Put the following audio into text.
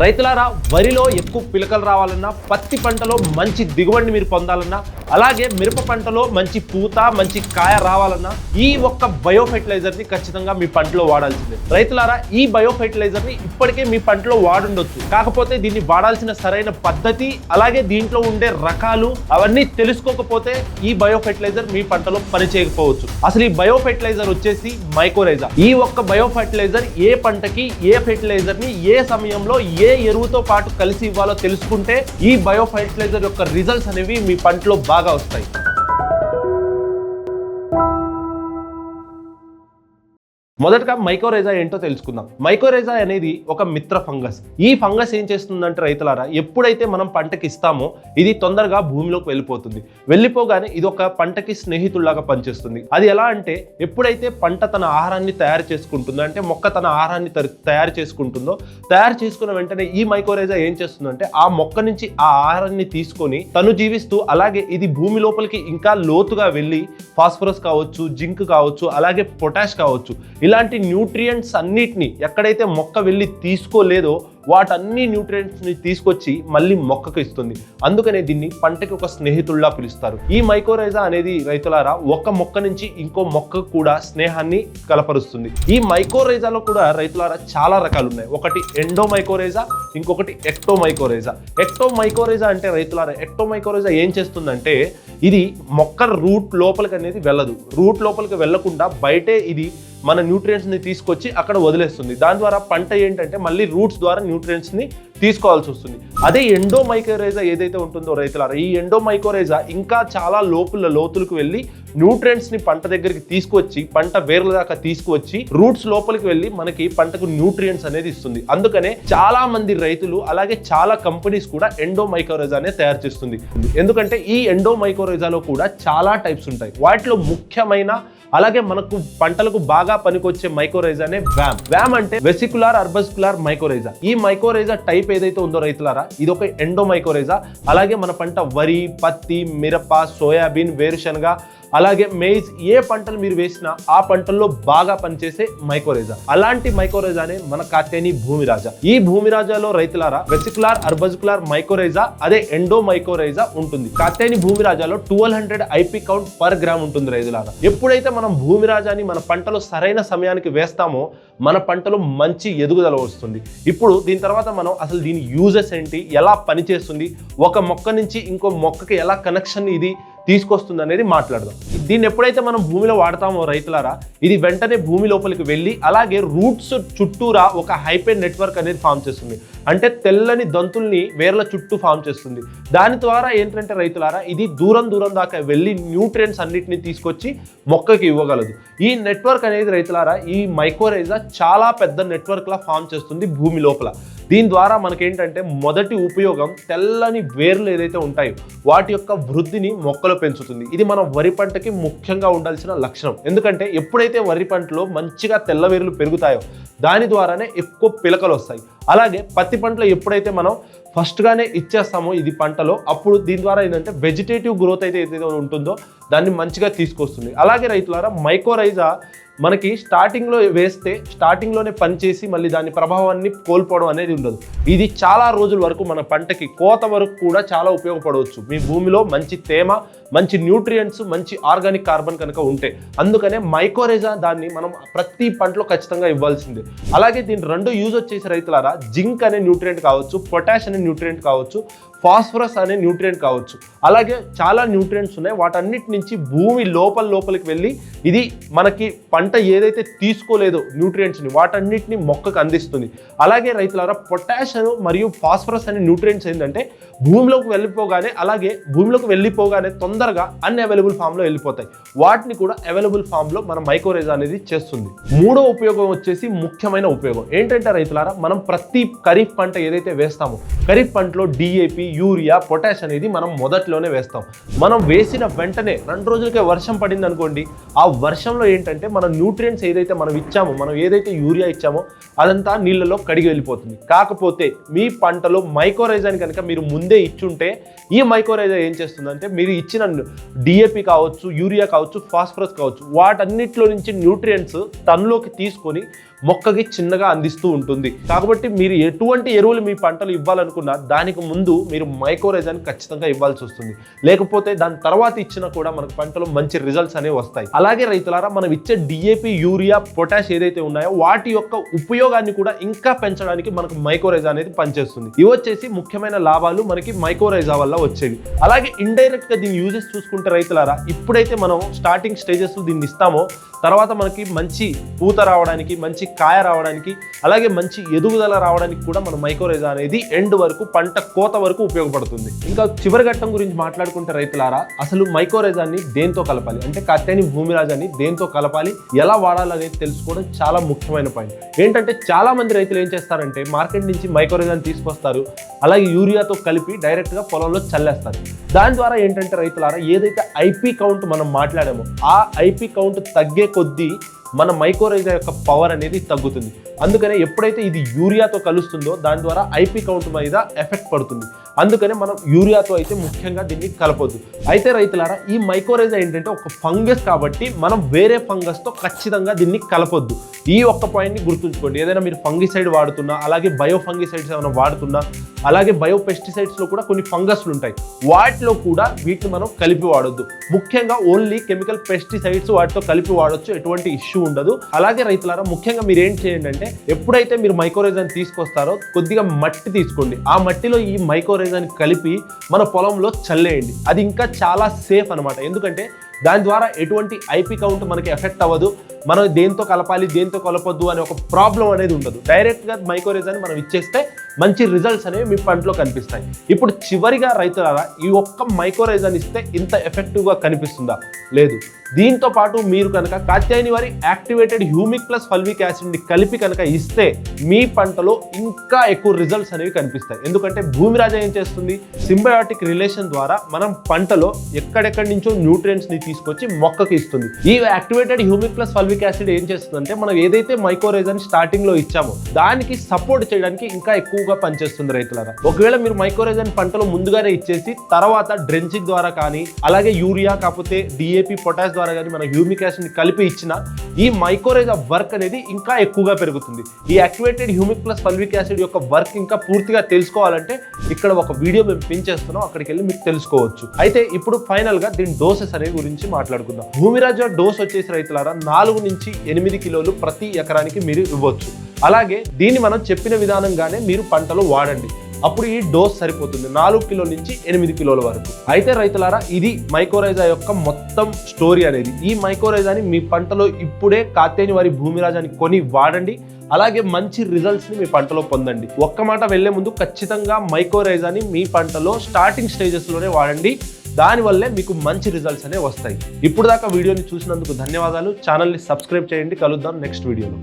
రైతులారా, వరిలో ఎక్కువ పిలకలు రావాలన్నా, పత్తి పంటలో మంచి దిగుబడిని మీరు పొందాలన్నా, అలాగే మిరప పంటలో మంచి పూత మంచి కాయ రావాలన్నా ఈ ఒక్క బయో ఫెర్టిలైజర్ ని ఖచ్చితంగా మీ పంటలో వాడాల్సిందే. రైతులారా, ఈ బయో ఫెర్టిలైజర్ ని ఇప్పటికే మీ పంటలో వాడుండొచ్చు, కాకపోతే దీన్ని వాడాల్సిన సరైన పద్ధతి అలాగే దీంట్లో ఉండే రకాలు అవన్నీ తెలుసుకోకపోతే ఈ బయో ఫెర్టిలైజర్ మీ పంటలో పనిచేయకపోవచ్చు. అసలు ఈ బయో ఫెర్టిలైజర్ వచ్చేసి మైకోరైజా. ఈ ఒక్క బయో ఫెర్టిలైజర్ ఏ పంటకి ఏ ఫెర్టిలైజర్ ని ఏ సమయంలో ఏ ఎరువుతో పాటు కలిసి ఇవ్వాలో తెలుసుకుంటే ఈ బయో ఫెర్టిలైజర్ యొక్క రిజల్ట్స్ అనేవి మీ పంటలో బాగా వస్తాయి. మొదటగా మైకోరైజా ఏంటో తెలుసుకుందాం. మైకోరైజా అనేది ఒక మిత్ర ఫంగస్. ఈ ఫంగస్ ఏం చేస్తుందంటే రైతులారా, ఎప్పుడైతే మనం పంటకి ఇస్తామో ఇది తొందరగా భూమిలోకి వెళ్ళిపోతుంది. వెళ్ళిపోగానే ఇది ఒక పంటకి స్నేహితుల్లాగా పనిచేస్తుంది. అది ఎలా అంటే, ఎప్పుడైతే పంట తన ఆహారాన్ని తయారు చేసుకుంటుందో, అంటే మొక్క తన ఆహారాన్ని తయారు చేసుకుంటుందో, తయారు చేసుకున్న వెంటనే ఈ మైకోరైజా ఏం చేస్తుందంటే ఆ మొక్క నుంచి ఆ ఆహారాన్ని తీసుకొని తను జీవిస్తూ, అలాగే ఇది భూమి లోపలికి ఇంకా లోతుగా వెళ్ళి ఫాస్ఫరస్ కావచ్చు, జింక్ కావచ్చు, అలాగే పొటాష్ కావచ్చు, ఇలాంటి న్యూట్రియంట్స్ అన్నిటిని ఎక్కడైతే మొక్క వెళ్ళి తీసుకోలేదో వాటన్ని న్యూట్రియంట్స్ ని తీసుకొచ్చి మళ్ళీ మొక్కకు ఇస్తుంది. అందుకనే దీన్ని పంటకి ఒక స్నేహితుల్లా పిలుస్తారు. ఈ మైకోరైజా అనేది రైతులారా ఒక మొక్క నుంచి ఇంకో మొక్కకు కూడా స్నేహాన్ని కలపరుస్తుంది. ఈ మైకోరైజాలో కూడా రైతులారా చాలా రకాలు ఉన్నాయి. ఒకటి ఎండోమైకోరైజా, ఇంకొకటి ఎక్టోమైకోరైజా. ఎక్టోమైకోరైజా అంటే రైతులారా, ఎక్టోమైకోరైజా ఏం చేస్తుందంటే ఇది మొక్క రూట్ లోపలికి అనేది వెళ్ళదు. రూట్ లోపలికి వెళ్లకుండా బయటే ఇది మన న్యూట్రియంట్స్ ని తీసుకొచ్చి అక్కడ వదిలేస్తుంది. దాని ద్వారా పంట ఏంటంటే మళ్ళీ రూట్స్ ద్వారా న్యూట్రియంట్స్ ని తీసుకోవాల్సి వస్తుంది. అదే ఎండోమైకోరైజా ఏదైతే ఉంటుందో రైతులారా, ఈ ఎండోమైకోరైజా ఇంకా చాలా లోతులకు వెళ్ళి న్యూట్రియంట్స్ ని పంట దగ్గరికి తీసుకొచ్చి పంట వేర్ల దాకా తీసుకువచ్చి రూట్స్ లోపలికి వెళ్ళి మనకి పంటకు న్యూట్రియంట్స్ అనేది ఇస్తుంది. అందుకనే చాలా మంది రైతులు అలాగే చాలా కంపెనీస్ కూడా ఎండోమైకోరైజానే తయారు చేస్తుంది. ఎందుకంటే ఈ ఎండోమైకోరైజాలో కూడా చాలా టైప్స్ ఉంటాయి. వాటిలో ముఖ్యమైన అలాగే మనకు పంటలకు బాగా పనికొచ్చే మైకోరైజానే వ్యామ్ అంటే వెసికులార్ అర్బస్కులార్ మైకోరైజా. ఈ మైకోరైజా టైప్ ఏదైతే ఉందో రైతులారా, ఇది ఒక ఎండోమైకోరైజా. అలాగే మన పంట వరి, పత్తి, మిరప, సోయాబీన్, వేరుశనగ, అలాగే మెయిజ్ ఏ పంటలు మీరు వేసినా ఆ పంటల్లో బాగా పనిచేసే మైకోరైజా. అలాంటి మైకోరైజానే మన కాటేని భూమిరాజా. ఈ భూమిరాజాలో రైతులారా వెసికులార్ అర్బస్కులార్ మైకోరైజా అదే ఎండోమైకోరైజా ఉంటుంది. కాటేని భూమిరాజాలో 1200 ఐపీ కౌంట్ పర్ గ్రామ్ ఉంటుంది రైతులారా. ఎప్పుడైతే మనం భూమిరాజాని మన పంటలో సరైన సమయానికి వేస్తామో మన పంటలో మంచి ఎదుగుదల వస్తుంది. ఇప్పుడు దీని తర్వాత మనం అసలు దీని యూజెస్ ఏంటి, ఎలా పనిచేస్తుంది, ఒక మొక్క నుంచి ఇంకో మొక్కకి ఎలా కనెక్షన్ ఇది తీసుకొస్తుంది అనేది మాట్లాడదాం. దీన్ని ఎప్పుడైతే మనం భూమిలో వాడతామో రైతులారా, ఇది వెంటనే భూమి లోపలికి వెళ్ళి అలాగే రూట్స్ చుట్టూరా ఒక హైపేడ్ నెట్వర్క్ అనేది ఫామ్ చేస్తుంది. అంటే తెల్లని దంతుల్ని వేర్ల చుట్టూ ఫామ్ చేస్తుంది. దాని ద్వారా ఏంటంటే రైతులారా, ఇది దూరం దాకా వెళ్ళి న్యూట్రియంట్స్ అన్నిటిని తీసుకొచ్చి మొక్కకి ఇవ్వగలదు. ఈ నెట్వర్క్ అనేది రైతులారా, ఈ మైకోరైజా చాలా పెద్ద నెట్వర్క్ లా ఫామ్ చేస్తుంది భూమి లోపల. దీని ద్వారా మనకేంటంటే మొదటి ఉపయోగం తెల్లని వేర్లు ఏదైతే ఉంటాయో వాటి యొక్క వృద్ధిని మొక్కలు పెంచుతుంది. ఇది మన వరి పంటకి ముఖ్యంగా ఉండాల్సిన లక్షణం. ఎందుకంటే ఎప్పుడైతే వరి పంటలో మంచిగా తెల్ల వేర్లు పెరుగుతాయో దాని ద్వారానే ఎక్కువ పిలకలు వస్తాయి. అలాగే పత్తి పంటలో ఎప్పుడైతే మనం ఫస్ట్గానే ఇచ్చేస్తామో ఇది పంటలో, అప్పుడు దీని ద్వారా ఏంటంటే వెజిటేటివ్ గ్రోత్ అయితే ఏదైతే ఉంటుందో దాన్ని మంచిగా తీసుకొస్తుంది. అలాగే రైతులారా, మైకోరైజా మనకి స్టార్టింగ్లో వేస్తే స్టార్టింగ్లోనే పనిచేసి మళ్ళీ దాని ప్రభావాన్ని కోల్పోవడం అనేది ఉండదు. ఇది చాలా రోజుల వరకు మన పంటకి కోత వరకు కూడా చాలా ఉపయోగపడవచ్చు. మీ భూమిలో మంచి తేమ, మంచి న్యూట్రియంట్స్, మంచి ఆర్గానిక్ కార్బన్ కనుక ఉంటే. అందుకనే మైకోరైజా దాన్ని మనం ప్రతి పంటలో ఖచ్చితంగా ఇవ్వాల్సిందే. అలాగే దీని రెండు యూజ్ వచ్చేసి రైతులారా, జింక్ అనే న్యూట్రియంట్ కావచ్చు, పొటాష్ అనే న్యూట్రియంట్ కావచ్చు, ఫాస్ఫరస్ అనే న్యూట్రియంట్ కావచ్చు, అలాగే చాలా న్యూట్రియంట్స్ ఉన్నాయి. వాటన్నిటి నుంచి భూమి లోపలికి వెళ్ళి ఇది మనకి పంట ఏదైతే తీసుకోలేదో న్యూట్రియంట్స్ని వాటన్నిటిని మొక్కకు అందిస్తుంది. అలాగే రైతులారా, పొటాష్ మరియు ఫాస్ఫరస్ అనే న్యూట్రియంట్స్ ఏంటంటే భూమిలోకి వెళ్ళిపోగానే తొందరగా అన్అవైలబుల్ ఫామ్లో వెళ్ళిపోతాయి. వాటిని కూడా అవైలబుల్ ఫామ్లో మన మైకోరైజా అనేది చేస్తుంది. మూడో ఉపయోగం వచ్చేసి ముఖ్యమైన ఉపయోగం ఏంటంటే రైతులారా, మనం ప్రతి ఖరీఫ్ పంట ఏదైతే వేస్తామో ఖరీఫ్ పంటలో డిఏపి, యూరియా, పొటాష్ అనేది మనం మొదట్లోనే వేస్తాం. మనం వేసిన వెంటనే 2 రోజులకే వర్షం పడింది అనుకోండి, ఆ వర్షంలో ఏంటంటే మన న్యూట్రియంట్స్ ఏదైతే మనం ఇచ్చామో, మనం ఏదైతే యూరియా ఇచ్చామో అదంతా నీళ్ళలో కడిగి వెళ్ళిపోతుంది. కాకపోతే మీ పంటలో మైకోరైజాని కనుక మీరు ముందే ఇచ్చుంటే, ఈ మైకోరైజా ఏం చేస్తుందంటే మీరు ఇచ్చిన డిఏపి కావచ్చు, యూరియా కావచ్చు, ఫాస్ఫరస్ కావచ్చు, వాటన్నిటిలో నుంచి న్యూట్రియంట్స్ తనలోకి తీసుకొని మొక్కకి చిన్నగా అందిస్తూ ఉంటుంది. కాబట్టి మీరు ఎటువంటి ఎరువులు మీ పంటలు ఇవ్వాలనుకున్నా దానికి ముందు మీరు మైకోరైజాని ఖచ్చితంగా ఇవ్వాల్సి వస్తుంది. లేకపోతే దాని తర్వాత ఇచ్చినా కూడా మనకు పంటలో మంచి రిజల్ట్స్ అనేవి వస్తాయి. అలాగే రైతులారా, మనం ఇచ్చే డిఏపి, యూరియా, పొటాష్ ఏదైతే ఉన్నాయో వాటి యొక్క ఉపయోగాన్ని కూడా ఇంకా పెంచడానికి మనకు మైకోరైజా అనేది పనిచేస్తుంది. ఇవి వచ్చేసి ముఖ్యమైన లాభాలు మనకి మైకోరైజా వల్ల వచ్చేవి. అలాగే ఇండైరెక్ట్ గా దీని యూజెస్ చూసుకుంటే రైతులారా, ఇప్పుడైతే మనం స్టార్టింగ్ స్టేజెస్ దీన్ని ఇస్తామో తర్వాత మనకి మంచి పూత రావడానికి, మంచి కాయ రావడానికి, అలాగే మంచి ఎదుగుదల రావడానికి కూడా మన మైకోరైజా అనేది ఎండ్ వరకు, పంట కోత వరకు ఉపయోగపడుతుంది. ఇంకా చివరి ఘట్టం గురించి మాట్లాడుకుంటే రైతులారా, అసలు మైకోరైజాని దేంతో కలపాలి అంటే కాత్యాయని భూమిరాజాని దేంతో కలపాలి, ఎలా వాడాలనేది తెలుసుకోవడం చాలా ముఖ్యమైన పాయింట్. ఏంటంటే చాలా మంది రైతులు ఏం చేస్తారంటే మార్కెట్ నుంచి మైకోరైజాని తీసుకొస్తారు, అలాగే యూరియాతో కలిపి డైరెక్ట్ గా పొలంలో చల్లేస్తారు. దాని ద్వారా ఏంటంటే రైతులారా, ఏదైతే ఐపీ కౌంట్ మనం మాట్లాడామో ఆ ఐపీ కౌంట్ తగ్గే కొద్దీ మన మైకోరైజా యొక్క పవర్ అనేది తగ్గుతుంది. అందుకనే ఎప్పుడైతే ఇది యూరియాతో కలుస్తుందో దాని ద్వారా ఐపీ కౌంట్ మీద ఎఫెక్ట్ పడుతుంది. అందుకనే మనం యూరియాతో అయితే ముఖ్యంగా దీన్ని కలపొద్దు. అయితే రైతులారా, ఈ మైకోరైజా ఏంటంటే ఒక ఫంగస్ కాబట్టి మనం వేరే ఫంగస్తో ఖచ్చితంగా దీన్ని కలపొద్దు. ఈ ఒక్క పాయింట్ని గుర్తుంచుకోండి. ఏదైనా మీరు ఫంగిసైడ్ వాడుతున్నా, అలాగే బయో ఫంగిసైడ్స్ ఏమైనా వాడుతున్నా, అలాగే బయో పెస్టిసైడ్స్లో కూడా కొన్ని ఫంగస్లు ఉంటాయి, వాటిలో కూడా వీటిని మనం కలిపి వాడొద్దు. ముఖ్యంగా ఓన్లీ కెమికల్ పెస్టిసైడ్స్ వాటితో కలిపి వాడొచ్చు, ఎటువంటి ఇష్యూ ఉండదు. అలాగే రైతులారా, ముఖ్యంగా మీరు ఏం చేయండి అంటే ఎప్పుడైతే మీరు మైకోరైజాని తీసుకొస్తారో కొద్దిగా మట్టి తీసుకోండి, ఆ మట్టిలో ఈ మైకోరైజాని కలిపి మన పొలంలో చల్లేయండి. అది ఇంకా చాలా సేఫ్ అనమాట. ఎందుకంటే దాని ద్వారా ఎటువంటి ఐపీ కౌంట్ మనకి ఎఫెక్ట్ అవ్వదు. మనం దేంతో కలపాలి, దేంతో కలపొద్దు అనే ఒక ప్రాబ్లం అనేది ఉండదు. డైరెక్ట్గా మైకోరైజాని మనం ఇచ్చేస్తే మంచి రిజల్ట్స్ అనేవి మీ పంటలో కనిపిస్తాయి. ఇప్పుడు చివరిగా రైతులారా, ఈ ఒక్క మైకోరైజాని ఇస్తే ఇంత ఎఫెక్టివ్గా కనిపిస్తుందా? లేదు. దీంతో పాటు మీరు కనుక కాత్యాయని వారి యాక్టివేటెడ్ హ్యూమిక్ ప్లస్ ఫల్విక్ యాసిడ్ని కలిపి కనుక ఇస్తే మీ పంటలో ఇంకా ఎక్కువ రిజల్ట్స్ అనేవి కనిపిస్తాయి. ఎందుకంటే భూమిరాజా ఏం చేస్తుంది, సింబయాటిక్ రిలేషన్ ద్వారా మనం పంటలో ఎక్కడెక్కడి నుంచో న్యూట్రియంట్స్ని తీసుకొచ్చి మొక్కకి ఇస్తుంది. ఈ activated humic plus fulvic acid ఏం చేస్తుందంటే మనం ఏదైతే మైకోరైజాని స్టార్టింగ్ లో ఇచ్చామో దానికి సపోర్ట్ చేయడానికి ఇంకా ఎక్కువగా పనిచేస్తుంది రైతులారా. ఒకవేళ మీరు మైకోరైజాని పంటలో ముందుగానే ఇచ్చేసి తర్వాత డ్రెంచింగ్ ద్వారా కానీ, అలాగే యూరియా కాకపోతే డిఏపి, పొటాష్ ద్వారా కానీ మన హ్యూమిక్ యాసిడ్ ని కలిపి ఇచ్చిన ఈ మైకోరైజా వర్క్ అనేది ఇంకా ఎక్కువగా పెరుగుతుంది. ఈ activated humic plus fulvic acid యొక్క వర్క్ ఇంకా పూర్తిగా తెలుసుకోవాలంటే ఇక్కడ ఒక వీడియో మేము పిన్ చేస్తున్నాం, అక్కడికి వెళ్ళి మీకు తెలుసుకోవచ్చు. అయితే ఇప్పుడు ఫైనల్ గా దీని డోసెస్ అనే గురించి మాట్లాడుకుందాం. భూమిరాజా డోస్ వచ్చేసి రైతులారా 4 నుంచి 8 కిలోలు ప్రతి ఎకరానికి మీరు ఇవ్వచ్చు. అలాగే దీన్ని మనం చెప్పిన విధానంగానే మీరు పంటలో వాడండి. అప్పుడు ఈ డోస్ సరిపోతుంది 4 కిలోల నుంచి 8 కిలోల వరకు. అయితే రైతులారా, ఇది మైకోరైజా యొక్క మొత్తం స్టోరీ అనేది. ఈ మైకోరైజాని మీ పంటలో ఇప్పుడే కాత్యాయని వారి భూమిరాజాని కొని వాడండి. అలాగే మంచి రిజల్ట్స్ని మీ పంటలో పొందండి. ఒక్క మాట వెళ్లే ముందు ఖచ్చితంగా మైకోరైజాని మీ పంటలో స్టార్టింగ్ స్టేజెస్లోనే వాడండి. దానివల్లే మీకు మంచి రిజల్ట్స్ అనేవి వస్తాయి. ఇప్పుడు దాకా వీడియోని చూసినందుకు ధన్యవాదాలు. ఛానల్ని సబ్స్క్రైబ్ చేయండి. కలుద్దాం నెక్స్ట్ వీడియోలో.